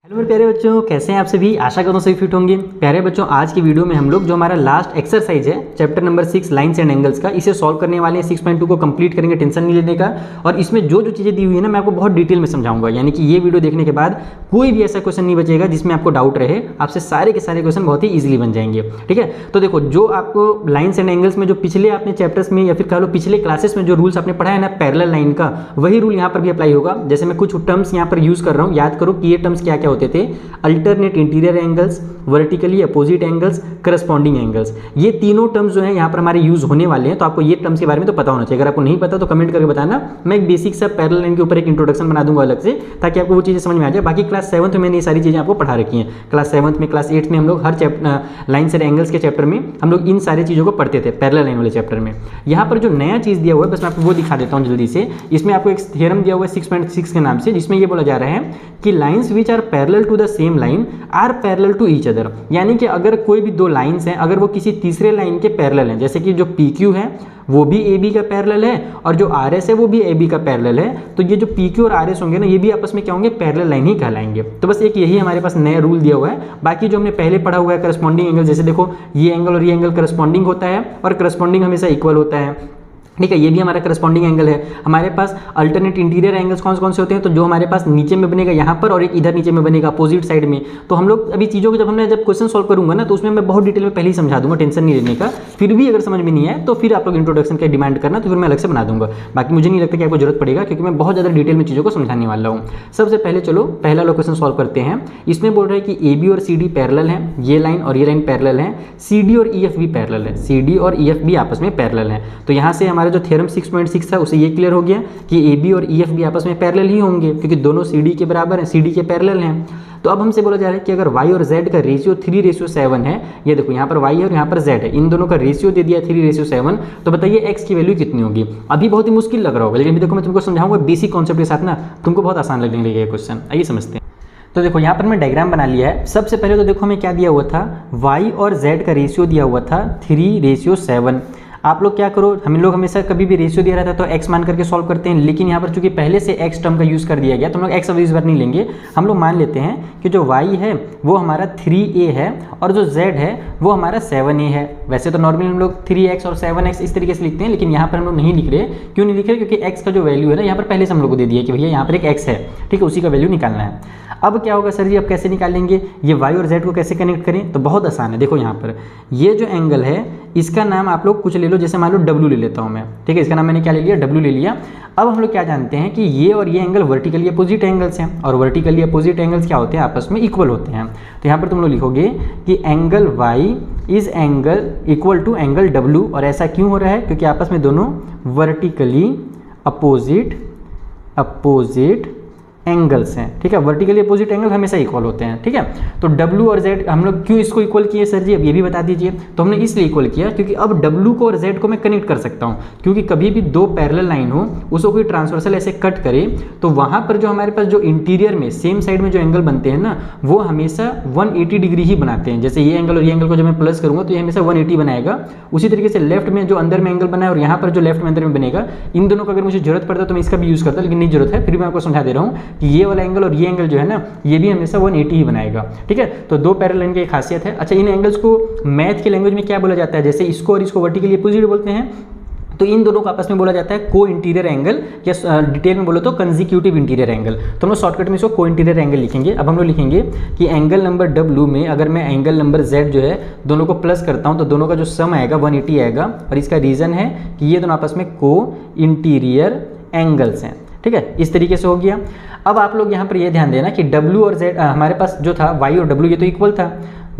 Hello मेरे प्यारे बच्चों, कैसे हैं आप सभी। आशा करता हूँ सभी फिट होंगे। प्यारे बच्चों, आज की वीडियो में हम लोग जो हमारा लास्ट एक्सरसाइज है chapter number 6 lines and angles का, इसे सॉल्व करने वाले हैं। 6.2 को कंप्लीट करेंगे, टेंशन नहीं लेने का। और इसमें जो जो चीज़ें दी हुई है ना, मैं आपको बहुत डिटेल में समझाऊंगा। यानी कि ये वीडियो देखने के बाद कोई भी ऐसा क्वेश्चन नहीं बचेगा जिसमें आपको डाउट रहे। आपसे सारे के सारे क्वेश्चन बहुत ही ईजिली बन जाएंगे। ठीक है, तो देखो, जो आपको लाइन्स एंड एंगल्स में जो पिछले आपने चैप्टर्स में या फिर कह लो पिछले क्लासेस में जो रूल्स आपने पढ़ा है ना पैरेलल लाइन का, वही रूल यहाँ पर भी अप्लाई होगा। जैसे मैं कुछ टर्म्स यहाँ पर यूज़ कर रहा हूँ, याद करो कि ये टर्म्स क्या क्या होते थे। Alternate interior angles, vertically opposite angles, corresponding angles, ये तीनों टर्म्स जो है यहाँ पर हमारे यूज होने वाले हैं। तो आपको ये टर्म्स के बारे में तो पता होना चाहिए। अगर आपको नहीं पता तो कमेंट करके बताना। मैं एक बेसिक सा पैरेलल लाइन के ऊपर एक इंट्रोडक्शन बना दूंगा अलग से, ताकि आपको वो चीज़ें समझ में आ जाए। बाकी क्लास 7 में मैंने ये सारी चीज़ें आपको पढ़ा रखी हैं। क्लास 7 में, क्लास 8 में हम लोग हर लाइन्स एंड एंगल्स के चैप्टर में हम लोग इन सारी चीज़ों को पढ़ते थे पैरेलल लाइन वाले चैप्टर में। यहाँ पर जो नया चीज़ दिया हुआ है, बस मैं आपको वो दिखा देता हूँ जल्दी से। इसमें आपको एक थ्योरम दिया हुआ है 6.6 के नाम से, जिसमें ये बोला जा रहा है कि lines which are parallel to the same line are parallel to each other. यानी कि अगर कोई भी दो लाइन्स हैं, अगर वो किसी तीसरे लाइन के पैरेलल हैं, जैसे कि जो PQ है वो भी AB का पैरेलल है और जो RS है वो भी AB का पैरेलल है, तो ये जो PQ और RS होंगे ना, ये भी आपस में क्या होंगे, पैरेलल लाइन ही कहलाएंगे। तो बस एक यही हमारे पास नया रूल दिया हुआ है। बाकी जो हमने पहले पढ़ा हुआ है करस्पॉन्डिंग एंगल, जैसे देखो ये एंगल और ये एंगल करस्पॉन्डिंग होता है और करस्पॉन्डिंग हमेशा इक्वल होता है। ठीक है, ये भी हमारा करस्पॉन्डिंग एंगल है। हमारे पास अल्टरनेट इंटीरियर एंगल्स कौन से होते हैं, तो जो हमारे पास नीचे में बनेगा यहाँ पर और एक इधर नीचे में बनेगा अपोजिट साइड में। तो हम लोग अभी चीज़ों को जब क्वेश्चन सॉल्व करूंगा ना, तो उसमें मैं बहुत डिटेल में पहले ही समझा दूंगा, टेंशन नहीं लेने का। फिर भी अगर समझ में नहीं आए तो फिर आप लोग इंट्रोडक्शन का डिमांड करना, तो फिर मैं अलग से बना दूंगा। बाकी मुझे नहीं लगता कि आपको जरूरत पड़ेगा, क्योंकि मैं बहुत ज़्यादा डिटेल में चीज़ों को समझाने वाला हूँ। सबसे पहले चलो पहला वाला क्वेश्चन सॉल्व करते हैं। इसमें बोल रहा है कि AB और CD पैरेलल है, ये लाइन और ये लाइन पैरेलल है। CD और EF भी पैरेलल है, CD और EF भी आपस में पैरेलल है। तो यहाँ से हमारा जो थ्योरम 6.6 था उसे ये क्लियर हो गया कि AB और EF भी आपस में पैरेलल ही होंगे, क्योंकि दोनों CD के बराबर हैं, CD के पैरेलल हैं। तो अब हमसे बोला जा रहा है कि अगर Y और Z का रेशियो 3:7 है, ये देखो यहाँ पर Y है और यहाँ पर Z है, इन दोनों का रेशियो दे दिया 3:7, तो बताइए X की वैल्यू कितनी होगी। अभी बहुत ही मुश्किल लग रहा होगा, लेकिन देखो मैं तुमको समझाऊंगा बेसिक कॉन्सेप्ट के साथ ना, तुमको बहुत आसान लगने लगेगा ये क्वेश्चन। आइए समझते हैं। तो देखो यहाँ पर मैं डायग्राम बना लिया है। सबसे पहले तो देखो हमें क्या दिया हुआ था, Y और Z का रेशियो दिया हुआ था 3:7। आप लोग क्या करो, हम लोग हमेशा कभी भी रेशियो दिया रहता है तो x मान करके सॉल्व करते हैं, लेकिन यहाँ पर चूंकि पहले से x टर्म का यूज़ कर दिया गया तो हम लोग x अब इस बार नहीं लेंगे। हम लोग मान लेते हैं कि जो y है वो हमारा 3a है और जो z है वो हमारा 7a है। वैसे तो नॉर्मली हम लोग 3x और 7x इस तरीके से लिखते हैं, लेकिन यहाँ पर हम लोग नहीं लिख रहे। क्यों नहीं लिख रहे, क्योंकि x का जो वैल्यू है ना, यहाँ पर पहले से हम लोग को दे दिया कि भैया यहाँ पर एक x है, ठीक है, उसी का वैल्यू निकालना है। अब क्या होगा सर जी, अब कैसे निकालेंगे, ये y और z को कैसे कनेक्ट करें, तो बहुत आसान है। देखो यहाँ पर ये जो एंगल है इसका नाम आप लोग कुछ ले लो, जैसे मान लो W ले लेता हूँ मैं, ठीक है, इसका नाम मैंने क्या ले लिया, W ले लिया। अब हम लोग क्या जानते हैं कि ये और ये एंगल वर्टिकली अपोजिट एंगल्स हैं, और वर्टिकली अपोजिट एंगल्स क्या होते हैं, आपस में इक्वल होते हैं। तो यहाँ पर तुम लोग लिखोगे कि angle Y is angle equal to angle W, और ऐसा क्यों हो रहा है, क्योंकि आपस में दोनों वर्टिकली अपोजिट एंगल्स हैं। ठीक है, वर्टिकली अपोजिट एंगल हमेशा इक्वल होते हैं। ठीक है, तो W और Z हम लोग क्यों इसको इक्वल किए सर जी, अब ये भी बता दीजिए। तो हमने इसलिए इक्वल किया क्योंकि अब W को और Z को मैं कनेक्ट कर सकता हूँ, क्योंकि कभी भी दो पैरेलल लाइन हो उसको कोई ट्रांसवर्सल ऐसे कट करे तो वहाँ पर जो हमारे पास जो इंटीरियर में सेम साइड में जो एंगल बनते हैं ना, वो हमेशा 180 डिग्री ही बनाते हैं। जैसे ये एंगल और ये एंगल को जब मैं प्लस करूँगा तो ये हमेशा 180 बनाएगा। उसी तरीके से लेफ्ट में जो अंदर में एंगल बना है और यहाँ पर जो लेफ्ट में अंदर में बनेगा, इन दोनों का अगर मुझे जरूरत पड़ता है तो मैं इसका भी यूज़ करता, लेकिन नहीं जरूरत है, फिर मैं आपको समझा दे रहा हूँ कि ये वाला एंगल और ये एंगल जो है ना, ये भी हमेशा 180 ही बनाएगा। ठीक है, तो दो पैरेलल लाइन की एक खासियत है। अच्छा, इन एंगल्स को मैथ की लैंग्वेज में क्या बोला जाता है, जैसे इसको और इसको वर्टिकली अपोजिट बोलते हैं, तो इन दोनों को आपस में बोला जाता है को इंटीरियर एंगल, या डिटेल में बोलो तो कंजिक्यूटिव इंटीरियर एंगल। तो हम लोग शॉर्टकट में इसको को इंटीरियर एंगल लिखेंगे। अब हम लोग लिखेंगे कि एंगल नंबर W में अगर मैं एंगल नंबर Z जो है दोनों को प्लस करता हूं तो दोनों का जो सम आएगा 180 आएगा, और इसका रीज़न है कि ये दोनों आपस में को इंटीरियर एंगल्स हैं। ठीक है, इस तरीके से हो गया। अब आप लोग यहाँ पर ये ध्यान देना कि W और Z हमारे पास जो था Y और W ये तो इक्वल था।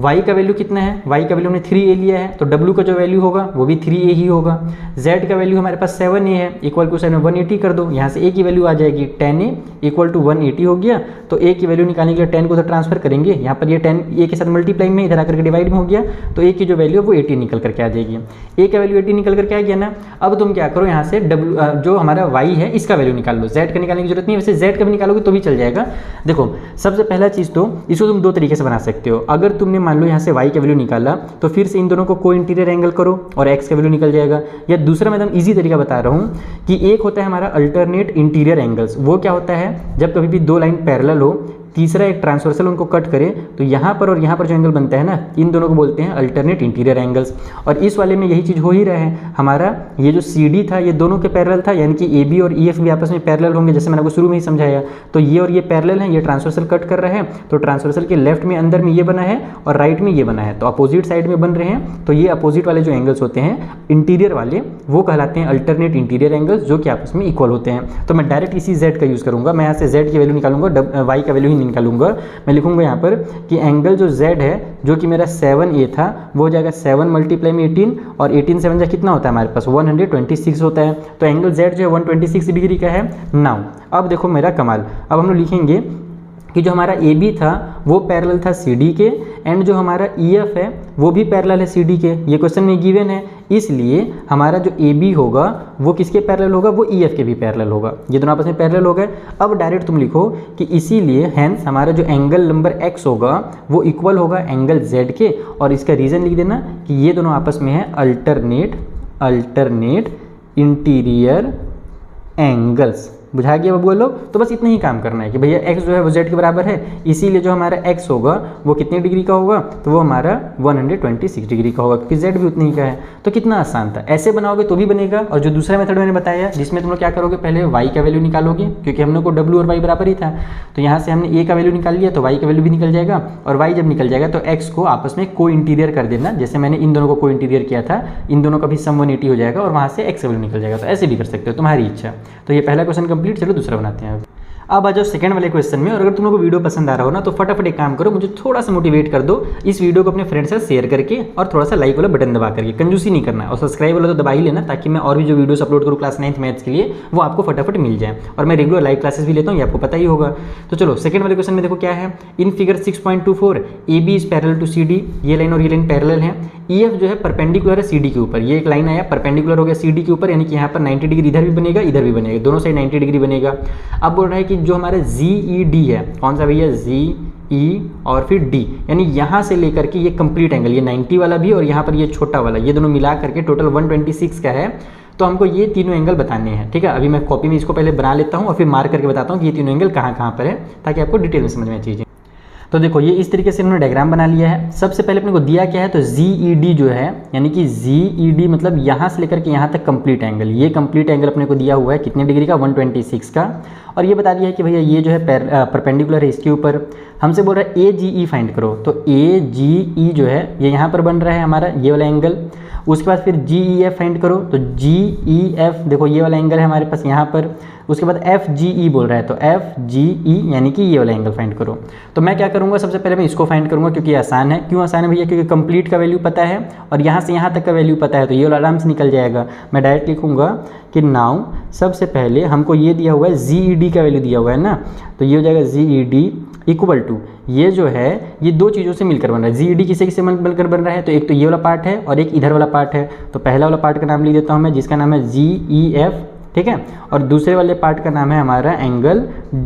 y का वैल्यू कितना है, y का वैल्यू हमने 3a लिया है, तो w का जो वैल्यू होगा वो भी 3a ही होगा। z का वैल्यू हमारे पास 7a है, इक्वल टू साइन में 180 कर दो, यहाँ से a की वैल्यू आ जाएगी 10a इक्वल टू 180 हो गया। तो a की वैल्यू निकालने के लिए 10 को उधर ट्रांसफर करेंगे, यहाँ पर ये 10 a के साथ मल्टीप्लाई में इधर आकर के डिवाइड में हो गया, तो a की जो वैल्यू है वो 80 निकल करके आ जाएगी। a का वैल्यू 80 निकल करके आ गया ना। अब तुम क्या करो, यहाँ से w जो हमारा y है इसका वैल्यू निकाल लो, z का निकालने की जरूरत नहीं है, वैसे z का भी निकालोगे तो भी चल जाएगा। देखो सबसे पहला चीज़ तो इसको तुम दो तरीके से बना सकते हो। अगर तुमने मान लो यहाँ से y का वैल्यू निकाला तो फिर से इन दोनों को को इंटीरियर एंगल करो और x का वैल्यू निकल जाएगा। या दूसरा मैं एकदम ईजी तरीका बता रहा हूँ कि एक होता है हमारा अल्टरनेट इंटीरियर एंगल्स। वो क्या होता है, जब कभी भी दो लाइन पैरेलल हो, तीसरा एक ट्रांसवर्सल उनको कट करे तो यहाँ पर और यहाँ पर जो एंगल बनता है ना, इन दोनों को बोलते हैं अल्टरनेट इंटीरियर एंगल्स। और इस वाले में यही चीज़ हो ही रहा है, हमारा ये जो CD था ये दोनों के पैरेलल था, यानी कि AB और EF भी आपस में पैरेलल होंगे, जैसे मैंने आपको शुरू में ही समझाया। तो ये और ये पैरेलल हैं, ये ट्रांसवर्सल कट कर रहे हैं, तो ट्रांसवर्सल के लेफ्ट में अंदर में ये बना है और राइट में ये बना है, तो अपोजिट साइड में बन रहे हैं। तो ये अपोजिट वाले जो एंगल्स होते हैं इंटीरियर वाले, वो कहलाते हैं अल्टरनेट इंटीरियर एंगल्स, जो कि आपस में इक्वल होते हैं। तो मैं डायरेक्ट इसी Z का यूज़ करूँगा, मैं यहाँ से Z की वैल्यू निकालूंगा, Y का वैल्यू ही निकालूंगा। मैं लिखूंगा यहाँ पर कि एंगल जो Z है, जो कि मेरा 7A था, वो हो जाएगा 7 मल्टीप्लाई में 18, और 18 7 जा कितना होता है हमारे पास 126 होता है। तो एंगल Z जो है 126 डिग्री का है। नाउ अब देखो मेरा कमाल, अब हम लोग लिखेंगे कि जो हमारा AB था वो पैरेलल था CD के, एंड जो हमारा EF है वो भी पैरेलल है CD के। ये क्वेश्चन में गिवन है, इसलिए हमारा जो AB होगा वो किसके पैरेलल होगा, वो EF के भी पैरेलल होगा। ये दोनों आपस में पैरेलल हो गए। अब डायरेक्ट तुम लिखो कि इसीलिए हैंस हमारा जो एंगल नंबर X होगा वो इक्वल होगा एंगल Z के, और इसका रीज़न लिख देना कि ये दोनों आपस में है अल्टरनेट इंटीरियर एंगल्स। बुझा गया बबुआ लोग? तो बस इतना ही काम करना है कि भैया x जो है वो z के बराबर है, इसीलिए जो हमारा x होगा वो कितने डिग्री का होगा, तो वो हमारा 126 डिग्री का होगा, क्योंकि z भी उतनी ही का है। तो कितना आसान था, ऐसे बनाओगे तो भी बनेगा। और जो दूसरा मेथड मैंने बताया जिसमें तुम लोग क्या करोगे, पहले y का वैल्यू निकालोगे, क्योंकि हम लोग को w और y बराबर ही था, तो यहाँ से हमने a का वैल्यू निकाल लिया, तो y का वैल्यू भी निकल जाएगा, और y जब निकल जाएगा तो x को आपस में को इंटीरियर कर देना, जैसे मैंने इन दोनों को को इंटीरियर किया था, इन दोनों का भी सम 180 हो जाएगा, और वहाँ से x का वैल्यू निकल जाएगा। तो ऐसे भी कर सकते हो, तुम्हारी इच्छा। तो ये पहला क्वेश्चन कंप्लीट। चलो दूसरा बनाते हैं। अब आ जाओ सेकंड वाले क्वेश्चन में। और अगर तुम लोग को वीडियो पसंद आ रहा हो ना, तो फटाफट एक काम करो, मुझे थोड़ा सा मोटिवेट कर दो इस वीडियो को अपने फ्रेंड से शेयर करके, और थोड़ा सा लाइक वाला बटन दबा करके, कंजूसी नहीं करना, और सब्सक्राइब वाला तो दबा ही लेना, ताकि मैं और भी जो वीडियोस अपलोड करूँ क्लास 9th मैथ्स के लिए वो आपको फटाफट मिल जाए। और मैं रेगुलर लाइव क्लासेस भी लेता हूँ, ये आपको पता ही होगा। तो चलो सेकंड वाले क्वेश्चन में देखो क्या है। In figure 6.24 AB is parallel to CD, ये लाइन और ये लाइन पैरेलल है। EF जो है परपेंडिकुलर है CD के ऊपर, ये एक लाइन आया परपेंडिकुलर हो गया CD के ऊपर, यानी कि यहाँ पर 90 डिग्री इधर भी बनेगा इधर भी बनेगा, दोनों साइड 90 डिग्री बनेगा। अब बोल रहा है कि जो हमारा GED है, कौन सा भैया, GE और फिर D, यानी यहाँ से लेकर के ये कंप्लीट एंगल, ये 90 वाला भी और यहाँ पर ये छोटा वाला, ये दोनों मिला करके टोटल 126 का है। तो हमको ये तीनों एंगल बताने हैं, ठीक है। अभी मैं कॉपी में इसको पहले बना लेता हूँ और फिर मार्क करके बताता हूँ कि ये तीनों एंगल कहाँ कहाँ पर है, ताकि आपको डिटेल में समझ में चीज़ें। तो देखो ये इस तरीके से इन्होंने डायग्राम बना लिया है। सबसे पहले अपने को दिया क्या है, तो GED जो है, यानी कि GED मतलब यहाँ से लेकर के यहाँ तक कंप्लीट एंगल, ये कंप्लीट एंगल अपने को दिया हुआ है कितने डिग्री का, 126 का। और ये बता दिया है कि भैया ये जो है परपेंडिकुलर है इसके ऊपर। हमसे बोल रहा है AGE फाइंड करो, तो AGE जो है ये यहाँ पर बन रहा है हमारा ये वाला एंगल। उसके बाद फिर GEF फाइंड करो, तो GEF देखो ये वाला एंगल है हमारे पास यहाँ पर। उसके बाद FGE बोल रहा है, तो FGE यानी कि ये वाला एंगल फाइंड करो। तो मैं क्या करूँगा, सबसे पहले मैं इसको फाइंड करूँगा, क्योंकि आसान है। क्यों आसान है भैया, क्योंकि कंप्लीट का वैल्यू पता है और यहाँ से यहाँ तक का वैल्यू पता है, तो ये वाला आराम से निकल जाएगा। मैं डायरेक्ट लिखूँगा कि नाउ सबसे पहले हमको ये दिया हुआ है GED का वैल्यू दिया हुआ है ना, तो ये हो जाएगा GED इक्वल टू, ये जो है ये दो चीज़ों से मिलकर बन रहा है। GED किसे किसे मिलकर बन रहा है, तो एक तो ये वाला पार्ट है और एक इधर वाला पार्ट है। तो पहला वाला पार्ट का नाम लिख देता हूँ मैं, जिसका नाम है GEF, ठीक है। और दूसरे वाले पार्ट का नाम है हमारा एंगल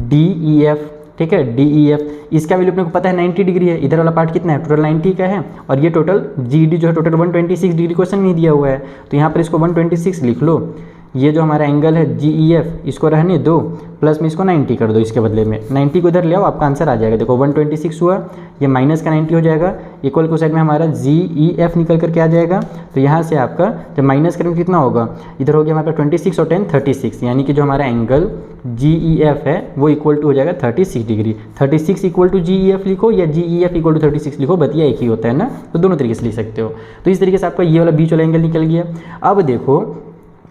DEF, ठीक है, DEF। इसका वैल्यू अपने को पता है 90 डिग्री है। इधर वाला पार्ट कितना है, टोटल 90 का है, और ये टोटल GED जो है टोटल 126 डिग्री क्वेश्चन में दिया हुआ है। तो यहाँ पर इसको 126 लिख लो। ये जो हमारा एंगल है GEF, इसको रहने दो, प्लस में इसको 90 कर दो, इसके बदले में 90 को इधर ले आओ, आपका आंसर आ जाएगा। देखो 126 हुआ, ये माइनस का 90 हो जाएगा, इक्वल को साइड में हमारा GEF निकल करके आ जाएगा। तो यहाँ से आपका जब माइनस करेंगे कितना होगा, इधर हो गया हमारे पास 26 और 10 36, यानी कि जो हमारा एंगल GEF है वो इक्वल टू हो जाएगा 36 डिग्री। 36 इक्वल टू GEF लिखो या GEF इक्वल टू 36 लिखो, बतिया एक ही होता है ना, तो दोनों तरीके से लिख सकते हो। तो इस तरीके से आपका ये वाला बीच वाला एंगल निकल गया। अब देखो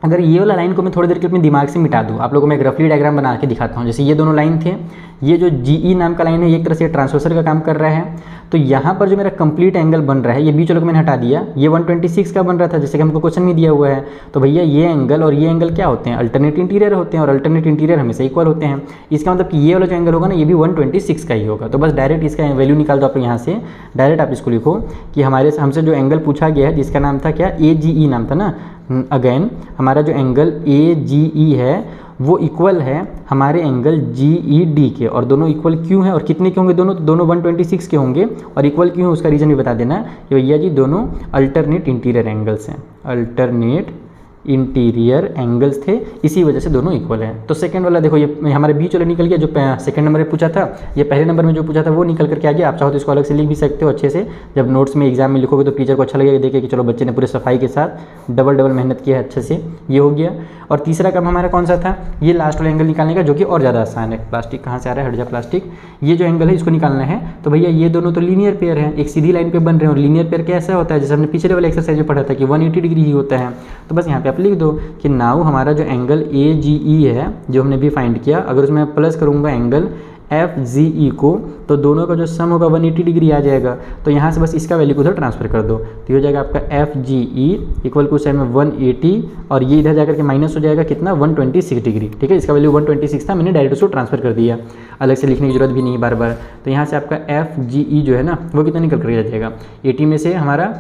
अगर ये वाला लाइन को मैं थोड़ी देर के अपने दिमाग से मिटा दूँ, आप लोगों को मैं एक रफली डायग्राम बना के दिखाता हूँ। जैसे ये दोनों लाइन थे, ये जो GE नाम का लाइन है ये एक तरह से ट्रांसवर्सल का काम कर रहा है। तो यहाँ पर जो मेरा कंप्लीट एंगल बन रहा है, ये बीच वाले को मैंने हटा दिया, ये 126 का बन रहा था जैसे कि हमको क्वेश्चन में दिया हुआ है। तो भैया ये एंगल और ये एंगल क्या होते हैं, अल्टरनेट इंटीरियर होते हैं, और अल्टरनेट इंटीरियर हमेशा इक्वल होते हैं। इसका मतलब कि ये वाला जो एंगल होगा ना, ये भी 126 का ही होगा। तो बस डायरेक्ट इसका वैल्यू निकाल दो आप यहाँ से, डायरेक्ट आप इसको लिखो कि हमसे जो एंगल पूछा गया है, जिसका नाम था क्या, AGE नाम था ना। अगेन हमारा जो एंगल AGE है वो इक्वल है हमारे एंगल GED के, और दोनों इक्वल क्यों है और कितने के होंगे, दोनों 126 के होंगे, और इक्वल क्यों है उसका रीज़न भी बता देना। ये भैया जी दोनों अल्टरनेट इंटीरियर एंगल्स हैं, अल्टरनेट इंटीरियर एंगल्स थे, इसी वजह से दोनों इक्वल हैं। तो सेकंड वाला देखो ये हमारे बीच वाला निकल गया, जो सेकंड नंबर में पूछा था, ये पहले नंबर में जो पूछा था वो निकल करके आ गया। आप चाहो तो इसको अलग से लिख भी सकते हो अच्छे से, जब नोट्स में एग्जाम में लिखोगे तो टीचर को अच्छा लगेगा, देखे कि चलो बच्चे ने पूरे सफाई के साथ डबल मेहनत किया है अच्छे से, ये हो गया। और तीसरा काम हमारा कौन सा था, ये लास्ट वाला एंगल निकालने का, जो कि और ज़्यादा आसान है। प्लास्टिक कहाँ से आ रहा है, हट जा प्लास्टिक। ये जो एंगल है इसको निकालना है। तो भैया ये दोनों तो लीनियर पेयर हैं, एक सीधी लाइन पे बन रहे हैं, और लीनियर पेयर कैसा होता है, जैसे हमने पिछले वाले एक्सरसाइज में पढ़ा था कि 180 डिग्री ही होता है। तो बस यहाँ पे आप लिख दो कि नाउ हमारा जो एंगल AGE है, जो हमने भी फाइंड किया, अगर उसमें मैं प्लस करूँगा एंगल FGE को, तो दोनों का जो सम होगा 180 डिग्री आ जाएगा। तो यहाँ से बस इसका वैल्यू को उधर ट्रांसफर कर दो, तो ये हो जाएगा आपका FGE इक्वल टू साइन में 180, और ये इधर जाकर के माइनस हो जाएगा कितना, 126 डिग्री। ठीक है, इसका वैल्यू 126 था, मैंने डायरेक्ट उसको ट्रांसफर कर दिया, अलग से लिखने की जरूरत भी नहीं बार बार। तो यहाँ से आपका FGE जो है ना, वो कितना निकल कर आ जाएगा, 80 में से हमारा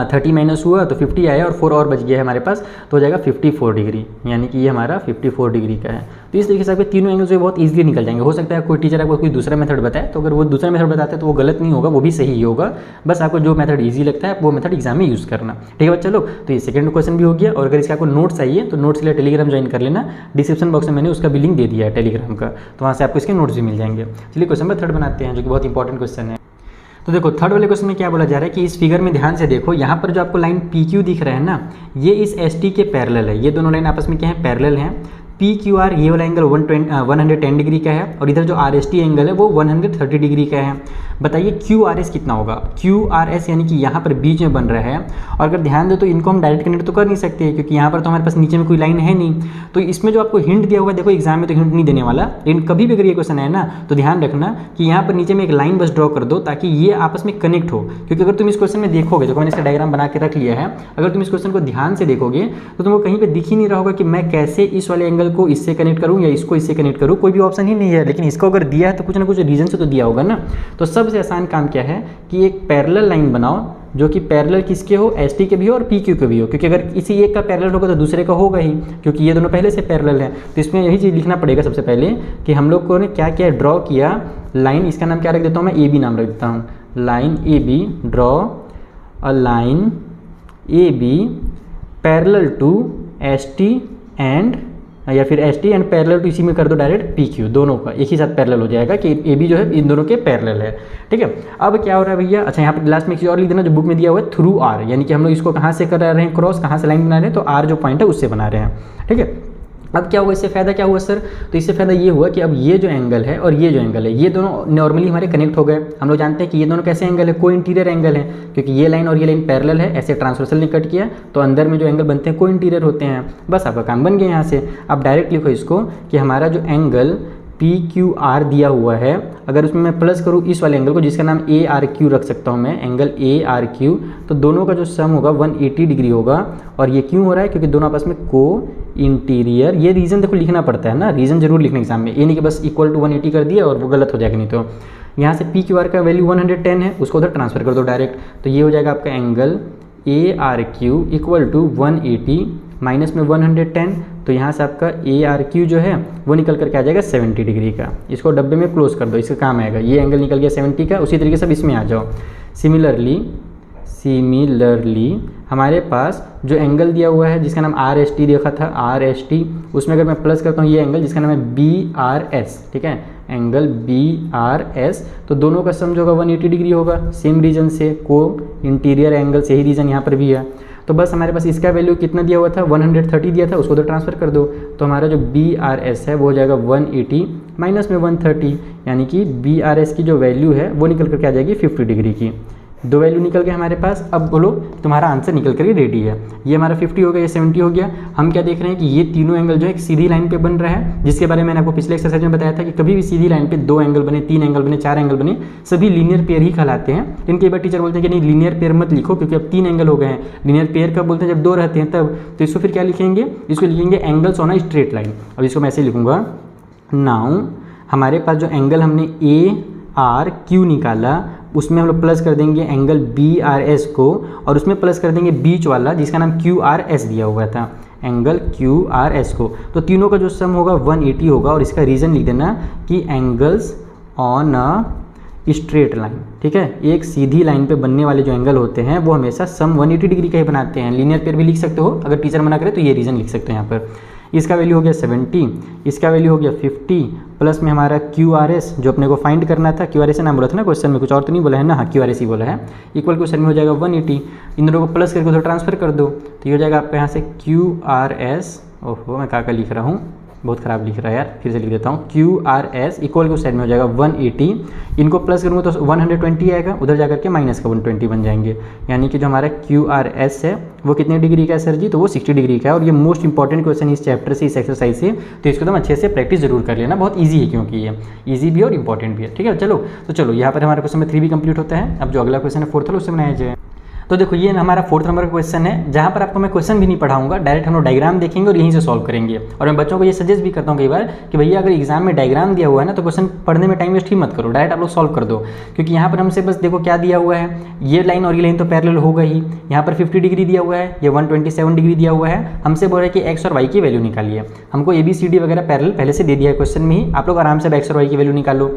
30 माइनस हुआ तो 50 आया, और 4 और बच गया है हमारे पास, तो हो जाएगा 54 डिग्री, यानी कि ये हमारा 54 डिग्री का है। तो इस तरीके से आपके तीनों एंगल्स जो बहुत ईजिली निकल जाएंगे। हो सकता है कोई टीचर आपको कोई दूसरा मेथड बताए, तो अगर वो दूसरा मेथड बताते हैं तो वो गलत नहीं होगा, वो भी सही ही होगा। बस आपको जो मेथड ईजी लगता है वो मेथड एग्जाम में यूज़ करना। ठीक है बच्चा लोग, तो ये सेकंड क्वेश्चन भी हो गया। और अगर इसका आपको नोट्स चाहिए तो नोट्स के लिए टेलीग्राम ज्वाइन कर लेना, डिस्क्रिप्शन बॉक्स में मैंने उसका भी लिंक दे दिया है टेलीग्राम का, तो वहाँ से आपको इसके नोट्स भी मिल जाएंगे। चलिए क्वेश्चन नंबर 3 बनाते हैं, जो कि बहुत इंपॉर्टेंट क्वेश्चन है। तो देखो थर्ड वाले क्वेश्चन में क्या बोला जा रहा है कि इस फिगर में ध्यान से देखो, यहाँ पर जो आपको लाइन PQ दिख रहा है ना, ये इस ST के पैरेलल है। ये दोनों लाइन आपस में क्या है, पैरेलल हैं। PQR ये वाला एंगल 110 डिग्री का है, और इधर जो RST एंगल है वो 130 डिग्री का है। बताइए QRS कितना होगा। QRS यानी कि यहाँ पर बीच में बन रहा है, और अगर ध्यान दो तो इनको हम डायरेक्ट कनेक्ट तो कर नहीं सकते, क्योंकि यहाँ पर तो हमारे पास नीचे में कोई लाइन है नहीं। तो इसमें जो आपको हिंट दिया हुआ है, देखो एग्जाम में तो हिंट नहीं देने वाला, लेकिन कभी भी अगर ये क्वेश्चन है ना, तो ध्यान रखना कि यहाँ पर नीचे में एक लाइन बस ड्रॉ कर दो, ताकि ये आपस में कनेक्ट हो। क्योंकि अगर तुम इस क्वेश्चन में देखोगे, देखो मैंने इसका डायग्राम बना के रख लिया है, अगर तुम इस क्वेश्चन को ध्यान से देखोगे तो तुमको कहीं पर दिख ही नहीं रहा होगा कि मैं कैसे इस वाले एंगल को इससे कनेक्ट या इसको इससे कनेक्ट करूं, कोई भी ऑप्शन ही नहीं है। लेकिन इसको अगर दिया है तो कुछ ना कुछ रीजन से तो दिया होगा ना। तो सबसे आसान काम क्या है कि एक पैरेलल लाइन बनाओ, जो कि पैरेलल किसके हो, ST के भी हो और PQ के भी हो, क्योंकि अगर किसी एक का पैरेलल होगा तो दूसरे का होगा ही, क्योंकि ये दोनों पहले से पैरेलल है। तो इसमें यही चीज़ लिखना पड़ेगा सबसे पहले कि हम लोग को ने क्या क्या ड्रॉ किया। लाइन, इसका नाम क्या रख देता हूँ मैं, AB नाम रख देता हूँ, line AB, draw a line AB parallel to ST and, या फिर ST एंड पैरेलल टू, इसी में कर दो डायरेक्ट PQ, दोनों का एक ही साथ पैरेलल हो जाएगा कि AB जो है इन दोनों के पैरेलल है। ठीक है, अब क्या हो रहा है भैया, अच्छा यहाँ पर लास्ट में एक चीज़ और लिख देना, जो बुक में दिया हुआ है थ्रू R, यानी कि हम लोग इसको कहाँ से कर रहे हैं क्रॉस, कहाँ से लाइन बना रहे हैं, तो R जो पॉइंट है उससे बना रहे हैं। ठीक है, अब क्या हुआ, इससे फ़ायदा क्या हुआ सर, तो इससे फ़ायदा ये हुआ कि अब ये जो एंगल है और ये जो एंगल है, ये दोनों नॉर्मली हमारे कनेक्ट हो गए। हम लोग जानते हैं कि ये दोनों कैसे एंगल है, को इंटीरियर एंगल है, क्योंकि ये लाइन और ये लाइन पैरेलल है, ऐसे ट्रांसवर्सल ने कट किया, तो अंदर में जो एंगल बनते हैं को इंटीरियर होते हैं। बस आपका काम बन गया यहाँ से। अब डायरेक्ट लिखो इसको कि हमारा जो एंगल PQR दिया हुआ है, अगर उसमें मैं प्लस करूँ इस वाले एंगल को, जिसका नाम ARQ रख सकता हूँ मैं, एंगल ARQ, तो दोनों का जो सम होगा 180 डिग्री होगा। और ये क्यों हो रहा है, क्योंकि दोनों आपस में को इंटीरियर, ये रीज़न देखो लिखना पड़ता है ना, रीज़न जरूर लिखना एग्जाम में, ये नहीं कि बस इक्वल टू 180 कर दिया और वो गलत हो जाएगा। नहीं तो यहाँ से PQR का वैल्यू 110 है, उसको उधर ट्रांसफर कर दो डायरेक्ट, तो ये हो जाएगा आपका angle ARQ equal to 180 minus में 110, तो यहाँ से आपका ARQ जो है वो निकल करके आ जाएगा 70 डिग्री का। इसको डब्बे में क्लोज कर दो, इसका काम आएगा। ये एंगल निकल गया 70 का, उसी तरीके से अब इसमें आ जाओ। सिमिलरली हमारे पास जो एंगल दिया हुआ है, जिसका नाम RST देखा था, RST, उसमें अगर मैं प्लस करता हूँ ये एंगल जिसका नाम है BRS, ठीक है, एंगल BRS, तो दोनों का सम जो होगा 180 डिग्री होगा, सेम रीजन से, को इंटीरियर एंगल से ही रीजन यहाँ पर भी है। तो बस हमारे पास इसका वैल्यू कितना दिया हुआ था, 130 दिया था, उसको उधर ट्रांसफर कर दो, तो हमारा जो BRS है वो हो जाएगा 180 माइनस में 130, यानी कि BRS की जो वैल्यू है वो निकल करके आ जाएगी 50 डिग्री की। दो वैल्यू निकल गए हमारे पास। अब बोलो तुम्हारा आंसर निकल करके रेडी है। ये हमारा 50 हो गया, ये 70 हो गया। हम क्या देख रहे हैं कि ये तीनों एंगल जो है एक सीधी लाइन पे बन रहा है, जिसके बारे में मैंने आपको पिछले एक्सरसाइज में बताया था कि कभी भी सीधी लाइन पे 2 एंगल बने, 3 एंगल बने, 4 एंगल बने, सभी लीनियर पेयर ही कहलाते हैं। इनके बार टीचर बोलते हैं कि नहीं लीनियर पेयर मत लिखो, क्योंकि अब 3 एंगल हो गए हैं। लीनियर पेयर कब बोलते हैं, जब 2 रहते हैं तब। तो इसको फिर क्या लिखेंगे, इसको लिखेंगे angles on a straight line. अब इसको मैं ऐसे लिखूंगा, नाउ हमारे पास जो एंगल हमने ARQ निकाला, उसमें हम लोग प्लस कर देंगे एंगल BRS को, और उसमें प्लस कर देंगे बीच वाला जिसका नाम QRS दिया हुआ था, एंगल QRS को। तो तीनों का जो सम होगा 180 होगा। और इसका रीज़न लिख देना कि angles on a straight line, ठीक है। एक सीधी लाइन पे बनने वाले जो एंगल होते हैं वो हमेशा सम 180 डिग्री का ही बनाते हैं। लीनियर पेयर भी लिख सकते हो, अगर टीचर मना करे तो ये रीज़न लिख सकते हैं यहाँ पर। इसका वैल्यू हो गया 70, इसका वैल्यु हो गया 50, प्लस में हमारा QRS जो अपने को फाइंड करना था, QRS नाम बोला था ना क्वेश्चन में, कुछ और तो नहीं बोला है ना, हाँ QRS ही बोला है। इक्वल क्वेश्चन में हो जाएगा 180, इन दोनों को प्लस करके उधर ट्रांसफर कर दो तो ये हो जाएगा आपके यहाँ से QRS, ओहो मैं क्या लिख रहा हूँ, बहुत ख़राब लिख रहा है यार, फिर से लिख देता हूँ। QRS इक्वल के उस साइड में हो जाएगा 180, इनको प्लस करूँगा तो 120 आएगा, उधर जाकर के माइनस का 120 बन जाएंगे। यानी कि जो हमारा QRS है वो कितने डिग्री का है सर जी, तो वो 60 डिग्री का है। और ये मोस्ट इंपॉर्टेंट क्वेश्चन इस चैप्टर से, इस एक्सरसाइज से, तो इसको एकदम अच्छे से प्रैक्टिस जरूर कर लेना, बहुत ईजी है क्योंकि ये ईजी भी और इंपॉर्टेंट भी है, ठीक है। चलो यहाँ पर हमारा क्वेश्चन नंबर 3 भी कंप्लीट होता है। अब जो अगला क्वेश्चन है 4th वाला उससे बनाया जाए। तो देखो ये हमारा 4th नंबर का क्वेश्चन है, जहाँ पर आपको मैं क्वेश्चन भी नहीं पढ़ाऊंगा, डायरेक्ट हम लोग डायग्राम देखेंगे और यहीं से सॉल्व करेंगे। और मैं बच्चों को ये सजेस्ट भी करता हूँ कई बार कि भैया अगर एग्जाम में डायग्राम दिया हुआ है ना तो क्वेश्चन पढ़ने में टाइम वेस्ट ही मत करो, डायरेक्ट आप लोग सॉल्व कर दो। क्योंकि यहाँ पर हमसे बस देखो क्या दिया हुआ है, ये लाइन और ये लाइन तो पैरेलल होगा ही। यहाँ पर 50 डिग्री दिया हुआ है, ये 127 डिग्री दिया हुआ है। हमसे बोल रहा है कि एक्स और वाई की वैल्यू निकालिए। हमको ABCD वगैरह पैरेलल पहले से दे दिया है क्वेश्चन में ही, आप लोग आराम से एक्स और वाई की वैल्यू निकालो।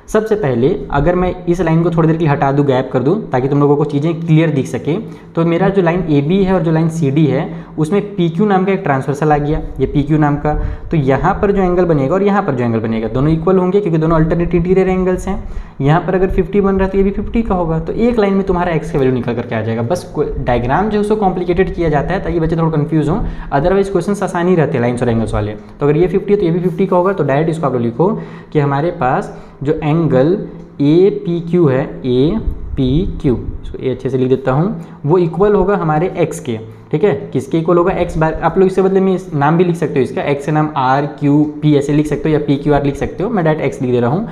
सबसे पहले अगर मैं इस लाइन को थोड़ी देर के लिए हटा दूँ, गैप कर दूँ, ताकि तुम लोगों को चीज़ें क्लियर दिख सके, तो मेरा जो लाइन AB है और जो लाइन CD है उसमें PQ नाम का एक ट्रांसवर्सल आ गया, ये PQ नाम का। तो यहाँ पर जो एंगल बनेगा और यहाँ पर जो एंगल बनेगा दोनों इक्वल होंगे, क्योंकि दोनों अल्टरनेट इंटीरियर एंगल्स हैं। यहाँ पर अगर 50 बन रहा है तो ये भी 50 का होगा। तो एक लाइन में तुम्हारा एक्स का वैल्यू निकल करके आ जाएगा। बस डायग्राम जो है उसको कॉम्प्लिकेटेड किया जाता है ताकि बच्चे थोड़ा कंफ्यूज हों, अदरवाइज क्वेश्चन आसान ही रहते हैं लाइन्स और एंगल्स वाले। तो अगर ये 50 है तो ये भी 50 का होगा। तो डायरेक्ट इसको आप लोग लिखो कि हमारे पास जो एंगल APQ है, APQ, इसको ए अच्छे से लिख देता हूँ, वो इक्वल होगा हमारे x के, ठीक है। किसके इक्वल होगा, x बार। आप लोग इससे बदले में नाम भी लिख सकते हो, इसका x का नाम RQP ऐसे लिख सकते हो, या PQR लिख सकते हो। मैं डायरेक्ट x लिख दे रहा हूँ।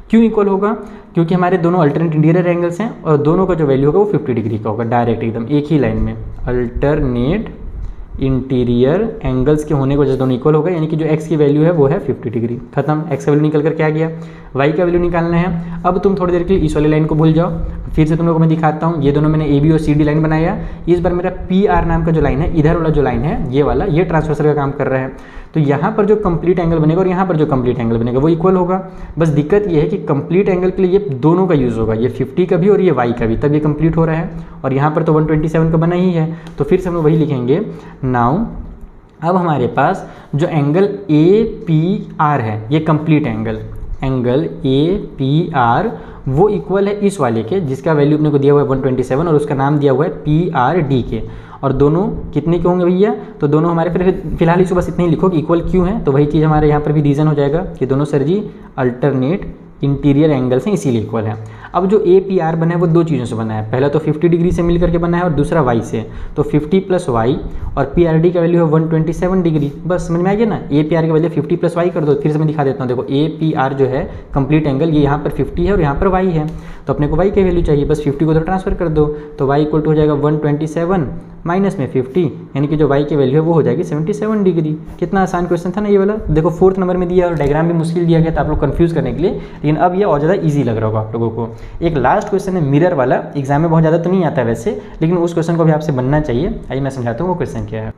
क्यों इक्वल होगा, क्योंकि हमारे दोनों अल्टरनेट इंटीरियर एंगल्स हैं और दोनों का जो वैल्यू होगा वो 50 डिग्री का होगा, डायरेक्ट एकदम एक ही लाइन में। अल्टरनेट इंटीरियर एंगल्स के होने की वजह से दोनों इक्वल हो गए, यानी कि जो x की वैल्यू है वो है 50 डिग्री। खत्म, x का वैल्यू निकल कर क्या गया, y का वैल्यू निकालना है। अब तुम थोड़ी देर के लिए इस वाली लाइन को भूल जाओ, फिर से तुम लोगों को मैं दिखाता हूँ। ये दोनों मैंने AB और CD लाइन बनाया, इस बार मेरा PR नाम का जो लाइन है, इधर वाला जो लाइन है ये वाला, ये ट्रांसवर्सल का काम कर रहा है। तो यहाँ पर जो कंप्लीट एंगल बनेगा और यहाँ पर जो कंप्लीट एंगल बनेगा वो इक्वल होगा। बस दिक्कत ये है कि कंप्लीट एंगल के लिए ये दोनों का यूज़ होगा, ये 50 का भी और ये y का भी, तब ये कंप्लीट हो रहा है। और यहाँ पर तो 127 का बना ही है, तो फिर से हम लोग वही लिखेंगे। नाउ अब हमारे पास जो एंगल APR है, ये कंप्लीट एंगल APR वो इक्वल है इस वाले के, जिसका वैल्यू अपने को दिया हुआ है 127 और उसका नाम दिया हुआ है PRD के। और दोनों कितने के होंगे भैया, तो दोनों हमारे फिलहाल इसको बस इतना ही लिखो कि इक्वल क्यों है। तो वही चीज़ हमारे यहाँ पर भी रीज़न हो जाएगा कि दोनों सर जी अल्टरनेट इंटीरियर एंगल्स हैं, इसीलिए इक्वल है। अब जो APR बना है वो दो चीज़ों से बना है, पहला तो 50 डिग्री से मिल करके बना है और दूसरा y से। तो 50 प्लस y और PRD का वैल्यू है 127 डिग्री। बस समझ में आ गया ना, APR की वैल्यू 50 प्लस y कर दो। फिर से मैं दिखा देता हूँ, देखो APR जो है कंप्लीट एंगल, ये यहाँ पर 50 है और यहाँ पर y है, तो अपने को y की वैल्यू चाहिए, बस 50 को तो ट्रांसफर कर दो। तो y इक्वल टू हो जाएगा 127 माइनस में 50, यानी कि जो y की वैल्यू है वो हो जाएगी 77 डिग्री। कितना आसान क्वेश्चन था ना ये वाला। देखो 4th नंबर में दिया और डायग्राम भी मुश्किल दिया गया था आप लोग कंफ्यूज करने के लिए, लेकिन अब ये और ज़्यादा ईजी लग रहा होगा आप लोगों को। एक लास्ट क्वेश्चन है मिरर वाला, एग्जाम में बहुत ज़्यादा तो नहीं आता है वैसे, लेकिन उस क्वेश्चन को भी आपसे बनना चाहिए। आइए मैं समझाता हूँ वो क्वेश्चन क्या है।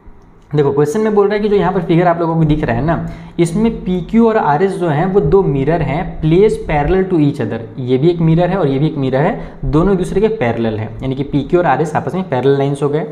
देखो क्वेश्चन में बोल रहा है कि जो यहाँ पर फिगर आप लोगों को दिख रहा है ना, इसमें PQ और RS जो हैं वो दो मिरर हैं, place parallel to each other. ये भी एक मिरर है और ये भी एक मिरर है, दोनों एक दूसरे के पैरेलल है, यानी कि PQ और RS आपस में पैरेलल लाइन्स हो गए।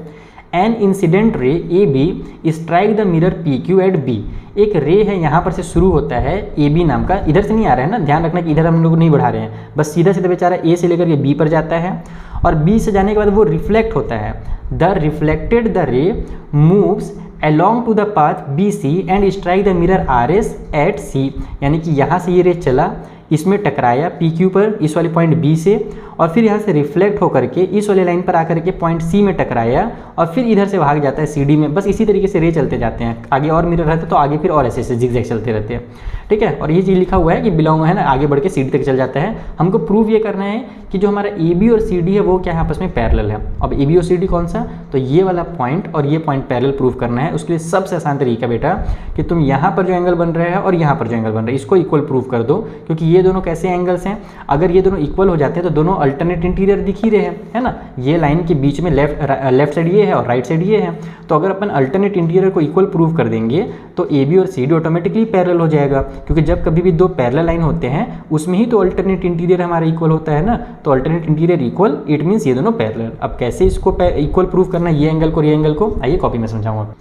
An incident ray AB strike the mirror PQ at B। एक रे है यहाँ पर से शुरू होता है AB नाम का, इधर से नहीं आ रहा है ना, ध्यान रखना कि इधर हम लोग नहीं बढ़ा रहे हैं, बस सीधा सीधा बेचारा A से लेकर के B पर जाता है और B से जाने के बाद वो रिफ्लेक्ट होता है। द रिफ्लेक्टेड द रे moves along to the path BC and strike the mirror RS at C। यानी कि यहाँ से ये रे चला, इसमें टकराया PQ पर इस वाले पॉइंट B से, और फिर यहाँ से रिफ्लेक्ट होकर के इस वाले लाइन पर आकर के पॉइंट C में टकराया और फिर इधर से भाग जाता है CD में। बस इसी तरीके से रे चलते जाते हैं, आगे और मिरर रहते तो आगे फिर और ऐसे जिगजैग चलते रहते हैं, ठीक है। और ये चीज़ लिखा हुआ है कि बिलोंग है ना, आगे बढ़ के CD तक चल जाता है। हमको प्रूव ये करना है कि जो हमारा AB और CD है वो क्या है, आपस में पैरेलल है। अब AB और CD कौन सा, तो ये वाला पॉइंट और ये पॉइंट पैरेलल प्रूव करना है। उसके लिए सबसे आसान तरीका बेटा कि तुम यहाँ पर जो एंगल बन रहा है और यहाँ पर जो एंगल बन रहा है इसको इक्वल प्रूव कर दो, क्योंकि ये ये दोनों कैसे एंगल्स हैं, अगर ये दोनों इक्वल हो जाते हैं तो दोनों अल्टरनेट इंटीरियर दिख ही रहे हैं, है ना। ये लाइन के बीच में लेफ्ट साइड ये है और राइट साइड ये है, तो अगर अपन अल्टरनेट इंटीरियर को इक्वल प्रूव कर देंगे तो ए बी और सी डी ऑटोमेटिकली पैरेलल हो जाएगा, क्योंकि जब कभी भी दो पैरेलल लाइन होते हैं उसमें ही तो अल्टरनेट इंटीरियर हमारा इक्वल होता है ना। तो alternate interior equal, it means ये दोनों पैरेलल। अब कैसे इसको इक्वल प्रूव करना है, ये एंगल को और ये एंगल को, आइए कॉपी में समझाऊंगा।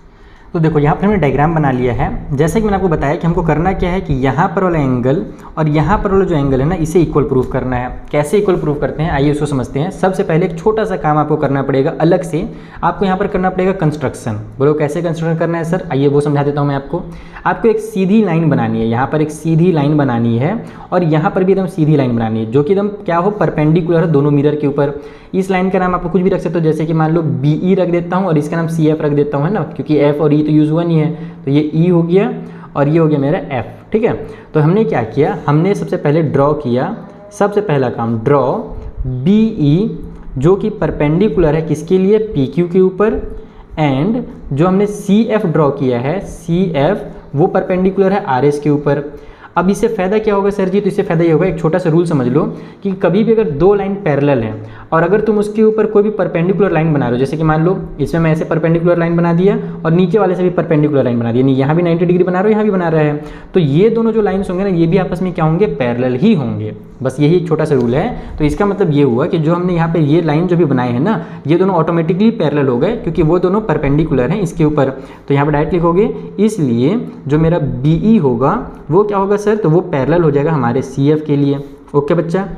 तो देखो यहाँ पर हमने डायग्राम बना लिया है। जैसे कि मैंने आपको बताया कि हमको करना क्या है कि यहाँ पर वाला एंगल और यहाँ पर वाला जो एंगल है ना, इसे इक्वल प्रूफ करना है। कैसे इक्वल प्रूफ करते हैं, आइए उसको समझते हैं। सबसे पहले एक छोटा सा काम आपको करना पड़ेगा अलग से, आपको यहाँ पर करना पड़ेगा कंस्ट्रक्शन। बोलो कैसे कंस्ट्रक्शन करना है सर, आइए वो समझा देता हूँ मैं आपको। आपको एक सीधी लाइन बनानी है, यहाँ पर एक सीधी लाइन बनानी है और यहाँ पर भी एकदम सीधी लाइन बनानी है जो कि एकदम क्या हो, परपेंडिकुलर है दोनों मिरर के ऊपर। इस लाइन का नाम आपको कुछ भी रख सकते हो, जैसे कि मान लो BE रख देता हूँ और इसका नाम CF रख देता हूँ, है ना, क्योंकि F और E तो यूज वन ही है। तो ये E हो गया और ये हो गया मेरा F, ठीक है। तो हमने क्या किया, हमने सबसे पहले ड्रॉ किया, सबसे पहला काम ड्रॉ BE जो कि परपेंडिकुलर है किसके लिए, PQ के ऊपर, एंड जो हमने CF ड्रॉ किया है, CF वो परपेंडिकुलर है RS के ऊपर। अब इससे फ़ायदा क्या होगा सर जी, तो इससे फ़ायदा ये होगा, एक छोटा सा रूल समझ लो कि कभी भी अगर दो लाइन पैरेलल हैं और अगर तुम उसके ऊपर कोई भी परपेंडिकुलर लाइन बना रहे हो, जैसे कि मान लो इसमें मैं ऐसे परपेंडिकुलर लाइन बना दिया और नीचे वाले से भी परपेंडिकुलर लाइन बना दिया, नहीं यहाँ भी 90 डिग्री बना रहे हो, यहाँ भी बना रहा है, तो ये दोनों जो लाइन्स होंगे ना, ये भी आपस में क्या होंगे, पैरेलल ही होंगे। बस यही एक छोटा सा रूल है। तो इसका मतलब ये हुआ कि जो हमने यहाँ पे ये लाइन जो भी बनाए हैं ना, ये दोनों ऑटोमेटिकली पैरेलल हो गए क्योंकि वो दोनों परपेंडिकुलर हैं इसके ऊपर। तो यहाँ पर डायरेक्ट लिखोगे, इसलिए जो मेरा BE होगा वो क्या होगा सर, तो वो पैरेलल हो जाएगा हमारे CF के लिए। ओके बच्चा,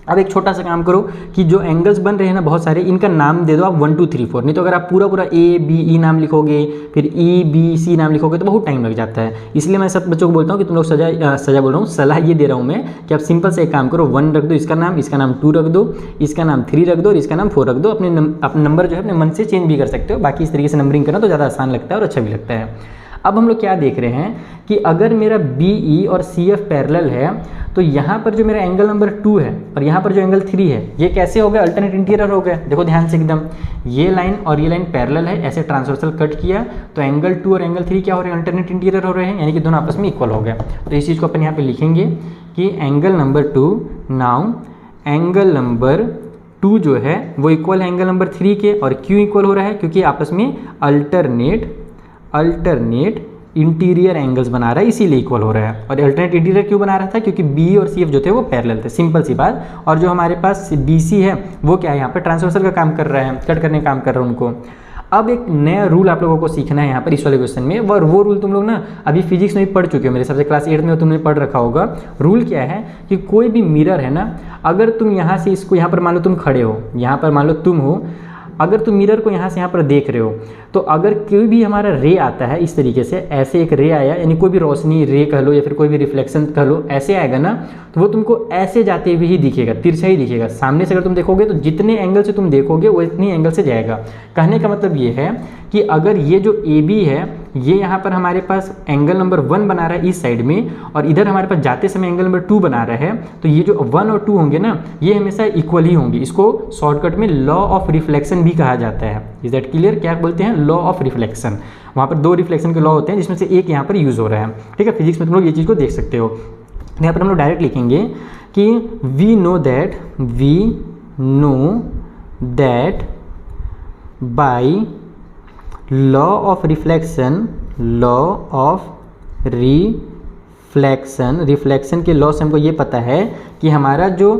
अब एक छोटा सा काम करो कि जो एंगल्स बन रहे हैं ना बहुत सारे, इनका नाम दे दो आप 1 2 3 4। नहीं तो अगर आप पूरा ABE नाम लिखोगे फिर EBC नाम लिखोगे तो बहुत टाइम लग जाता है। इसलिए मैं सब बच्चों को बोलता हूँ कि तुम लोग सजा बोल रहा हूँ, सलाह ये दे रहा हूँ मैं कि आप सिंपल से एक काम करो, 1 रख दो इसका नाम 2 रख दो, इसका नाम 3 रख दो और इसका नाम 4 रख दो। अपने नंबर जो है अपने मन से चेंज भी कर सकते हो, बाकी इस तरीके से नंबरिंग करना तो ज़्यादा आसान लगता है और अच्छा भी लगता है। अब हम लोग क्या देख रहे हैं कि अगर मेरा BE और CF पैरेलल है तो यहाँ पर जो मेरा एंगल नंबर 2 है और यहाँ पर जो एंगल 3 है, ये कैसे हो गए, अल्टरनेट इंटीरियर हो गए। देखो ध्यान से एकदम, ये लाइन और ये लाइन पैरेलल है, ऐसे ट्रांसवर्सल कट किया तो एंगल 2 और एंगल 3 क्या हो रहे हैं, अल्टरनेट इंटीरियर हो रहे हैं, यानी कि दोनों आपस में इक्वल हो गए। तो इस चीज़ को अपन यहाँ पे लिखेंगे कि angle number 2, now angle number 2 जो है वो इक्वल है एंगल नंबर 3 के। और क्यों इक्वल हो रहा है, क्योंकि आपस में अल्टरनेट इंटीरियर एंगल्स बना रहा है, इसीलिए इक्वल हो रहा है। और अल्टरनेट इंटीरियर क्यों बना रहा था, क्योंकि BE और CF जो थे वो पैरेलल थे, सिंपल सी बात। और जो हमारे पास BC है वो क्या है, यहाँ पर ट्रांसवर्सल का काम कर रहा है, कट करने का काम कर रहा है उनको। अब एक नया रूल आप लोगों को सीखना है यहाँ पर इस वाले क्वेश्चन में, और वो रूल तुम लोग ना अभी फिजिक्स में भी पढ़ चुके हो, मेरे सबसे क्लास 8 में तुमने पढ़ रखा होगा। रूल क्या है कि कोई भी मिरर है ना, अगर तुम यहाँ से इसको, यहाँ पर मान लो तुम खड़े हो, यहाँ पर मान लो तुम हो, अगर तुम मिरर को यहाँ से यहाँ पर देख रहे हो तो अगर कोई भी हमारा रे आता है इस तरीके से, ऐसे एक रे आया, यानी कोई भी रोशनी रे कह लो या फिर कोई भी रिफ्लेक्शन कह लो, ऐसे आएगा ना, तो वो तुमको ऐसे जाते हुए ही दिखेगा, तिरछा ही दिखेगा। सामने से अगर तुम देखोगे तो जितने एंगल से तुम देखोगे वो इतनी एंगल से जाएगा। कहने का मतलब ये है कि अगर ये जो AB है ये यहाँ पर हमारे पास एंगल नंबर 1 बना रहा है इस साइड में, और इधर हमारे पास जाते समय एंगल नंबर 2 बना रहा है, तो ये जो 1 और 2 होंगे ना, ये हमेशा इक्वल ही होंगे। इसको शॉर्टकट में लॉ ऑफ रिफ्लेक्शन भी कहा जाता है। इज दैट क्लियर, क्या बोलते हैं, लॉ ऑफ रिफ्लेक्शन। वहाँ पर 2 रिफ्लेक्शन के लॉ होते हैं जिसमें से एक यहाँ पर यूज़ हो रहा है, ठीक है। फिजिक्स में तुम लोग ये चीज़ को देख सकते हो। यहाँ पर हम लोग डायरेक्ट लिखेंगे कि we know that by law of reflection reflection के लॉ से हमको ये पता है कि हमारा जो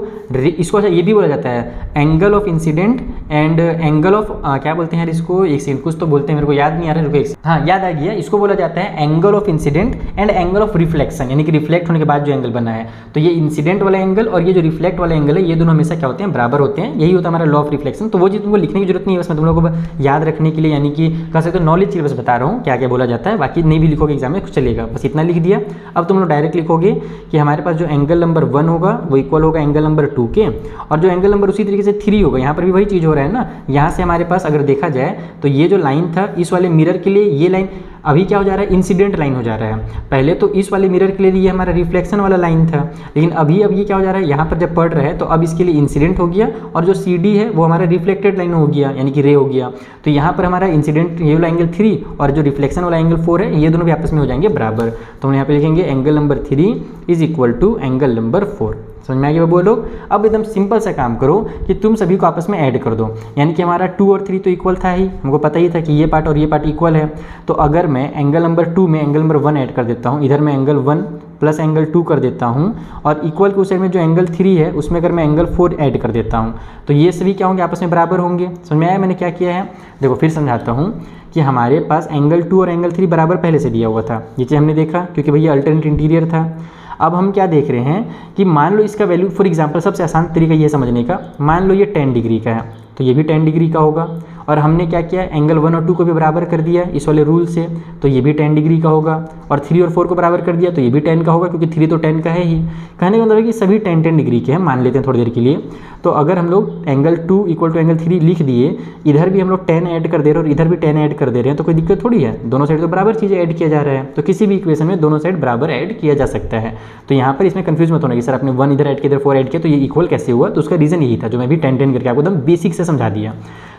इसको ये भी बोला जाता है angle of incident and angle of क्या बोलते हैं इसको, एक सेकंड कुछ तो बोलते हैं, मेरे को याद नहीं आ रहा है, रुको एक सेकंड, हाँ याद आ गया। इसको बोला जाता है angle of incident and angle of reflection, यानी कि रिफ्लेक्ट होने के बाद जो एंगल बना है। तो ये इंसिडेंट वाला एंगल और ये जो रिफ्लेक्ट वाला एंगल है, ये दोनों हमेशा क्या होते हैं, बराबर होते हैं। यही होता है हमारा लॉ ऑफ रिफ्लेक्शन। तो वो चीज़ तुमको लिखने की जरूरत नहीं है, बस मैं तुम लोगों को याद रखने के लिए, यानी कि कह सकते हो नॉलेज के लिए बस बता रहा हूँ क्या क्या बोला जाता है। बाकी नहीं भी लिखोगे एग्जाम में कुछ चलेगा, बस इतना लिख दिया। अब तुम लोग डायरेक्ट लिखोगे कि हमारे पास जो एंगल नंबर 1 होगा वो इक्वल होगा एंगल नंबर 2 के, और जो एंगल नंबर उसी तरीके से 3 होगा, यहाँ पर भी वही चीज़ हो हो रहा है ना, यहाँ से हमारे पास अगर देखा जाए तो ये जो लाइन था इस वाले मिरर के लिए ये लाइन अभी क्या हो जा रहा है, इंसिडेंट लाइन हो जा रहा है। पहले तो इस वाले मिरर के लिए ये हमारा रिफ्लेक्शन वाला लाइन था, लेकिन अभी अब ये क्या हो जा रहा है, यहाँ पर जब पड़ रहा है तो अब इसके लिए इंसिडेंट हो गया और जो सी डी है वो हमारा रिफ्लेक्टेड लाइन हो गया, यानी कि रे हो गया। तो यहाँ पर हमारा इंसिडेंट ये वाला एंगल 3 और जो रिफ्लेक्शन वाला एंगल 4 है, ये दोनों भी आपस में हो जाएंगे बराबर। तो हम यहाँ पे लिखेंगे angle number 3 is equal to angle number 4। समझ में आ गया बोलो। अब एकदम सिंपल सा काम करो कि तुम सभी को आपस में ऐड कर दो, यानी कि हमारा 2 और 3 तो इक्वल था ही, हमको पता ही था कि ये पार्ट और ये पार्ट इक्वल है। तो अगर मैं एंगल नंबर 2 में एंगल नंबर 1 ऐड कर देता हूँ, इधर मैं एंगल 1 प्लस एंगल 2 कर देता हूँ, और इक्वल के उस साइड में जो एंगल 3 है उसमें अगर मैं एंगल 4 ऐड कर देता हूँ, तो ये सभी क्या होंगे, आपस में बराबर होंगे। समझ में आया मैंने क्या किया है? देखो फिर समझाता हूँ कि हमारे पास एंगल 2 और एंगल 3 बराबर पहले से दिया हुआ था, ये चीज़ हमने देखा क्योंकि भैया अल्टरनेट इंटीरियर था। अब हम क्या देख रहे हैं कि मान लो इसका वैल्यू, फॉर एग्जांपल सबसे आसान तरीका ये समझने का, मान लो ये 10 डिग्री का है तो ये भी 10 डिग्री का होगा, और हमने क्या किया, एंगल 1 और 2 को भी बराबर कर दिया इस वाले रूल से, तो ये भी 10 डिग्री का होगा, और 3 और 4 को बराबर कर दिया तो ये भी 10 का होगा, क्योंकि 3 तो 10 का है ही। कहने का मतलब है कि सभी 10 डिग्री के हैं, मान लेते हैं थोड़ी देर के लिए। तो अगर हम लोग एंगल 2 इक्वल टू एंगल 3 लिख दिए, इधर भी हम लोग 10 ऐड कर दे रहे हैं और इधर भी 10 ऐड कर दे रहे हैं, तो कोई दिक्कत थोड़ी है, दोनों साइड तो बराबर चीज़ें ऐड किया जा रहा है। तो किसी भी इक्वेशन में दोनों साइड बराबर ऐड किया जा सकता है। तो यहाँ पर इसमें कंफ्यूज मत होना कि सर आपने 1 इधर ऐड किया, इधर 4 ऐड किया, तो ये इक्वल कैसे हुआ? तो उसका रीज़न यही था जो मैं भी 10 करके आपको एकदम बेसिक से समझा दिया।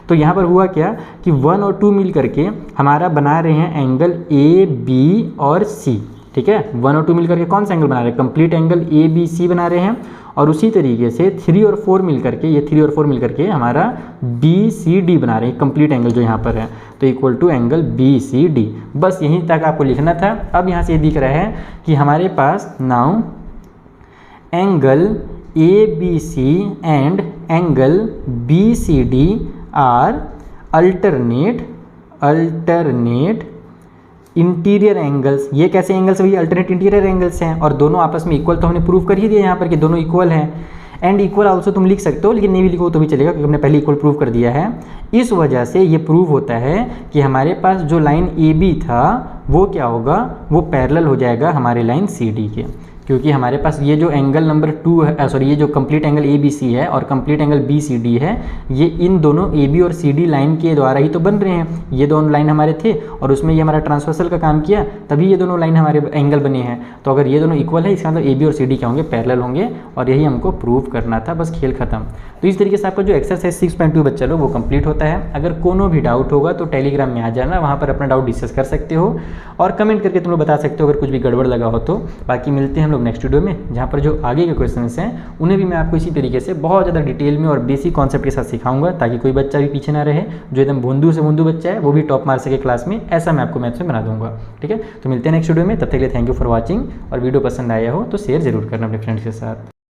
तो यहाँ पर हुआ क्या कि 1 और 2 मिल करके हमारा बना रहे हैं एंगल ए बी और सी, ठीक है। 1 और 2 मिल करके कौन सा एंगल बना रहे हैं? Complete angle A B C बना रहे हैं। और उसी तरीके से 3 और 4 मिल करके, ये 3 और 4 मिल करके हमारा बी सी डी बना रहे हैं, कंप्लीट एंगल जो यहाँ पर है, तो equal to angle B C D. बस यहीं तक आपको लिखना था। अब यहाँ से ये दिख रहा है कि हमारे पास now angle A B C and angle B C D are alternate interior angles. ये कैसे एंगल्स भैया? अल्टरनेट इंटीरियर एंगल्स हैं, और दोनों आपस में इक्वल, तो हमने प्रूव कर ही दिया यहाँ पर कि दोनों इक्वल हैं। एंड इक्वल आल्सो तुम लिख सकते हो, लेकिन नहीं भी लिखो तो भी चलेगा क्योंकि हमने पहले इक्वल प्रूव कर दिया है। इस वजह से ये प्रूव होता है कि हमारे पास जो लाइन ए बी था वो क्या होगा, वो पैरेलल हो जाएगा हमारे लाइन सी डी के, क्योंकि हमारे पास ये जो एंगल नंबर 2 है, सॉरी ये जो complete angle A B C है और complete angle B C D है, ये इन दोनों ए बी और सी डी लाइन के द्वारा ही तो बन रहे हैं। ये दोनों लाइन हमारे थे और उसमें ये हमारा ट्रांसवर्सल का काम किया, तभी ये दोनों लाइन हमारे एंगल बने हैं। तो अगर ये दोनों इक्वल है, इसका मतलब ए बी और सी डी क्या होंगे? पैरेलल होंगे, और यही हमको प्रूव करना था, बस खेल खत्म। तो इस तरीके से आपका जो एक्सरसाइज 6.2 बच्चा लो वो कंप्लीट होता है। अगर कोनो भी डाउट होगा तो टेलीग्राम में आ जाना, वहाँ पर अपना डाउट डिस्कस कर सकते हो, और कमेंट करके तुम लोग बता सकते हो अगर कुछ भी गड़बड़ लगा हो तो। बाकी मिलते हैं हम लोग नेक्स्ट वीडियो में, जहाँ पर जो आगे के क्वेश्चंस हैं उन्हें भी मैं आपको इसी तरीके से बहुत ज़्यादा डिटेल में और बेसिक कॉन्सेप्ट के साथ सिखाऊंगा, ताकि कोई बच्चा भी पीछे ना रहे, जो एकदम भोंदू से भोंदू बच्चा है वो भी टॉप मार सके क्लास में, ऐसा मैं आपको मैथ्स में बना दूंगा। ठीक है, तो मिलते हैं नेक्स्ट वीडियो में, तब तक के लिए थैंक यू फॉर वॉचिंग। और वीडियो पसंद आया हो तो शेयर जरूर करना अपने फ्रेंड्स के साथ।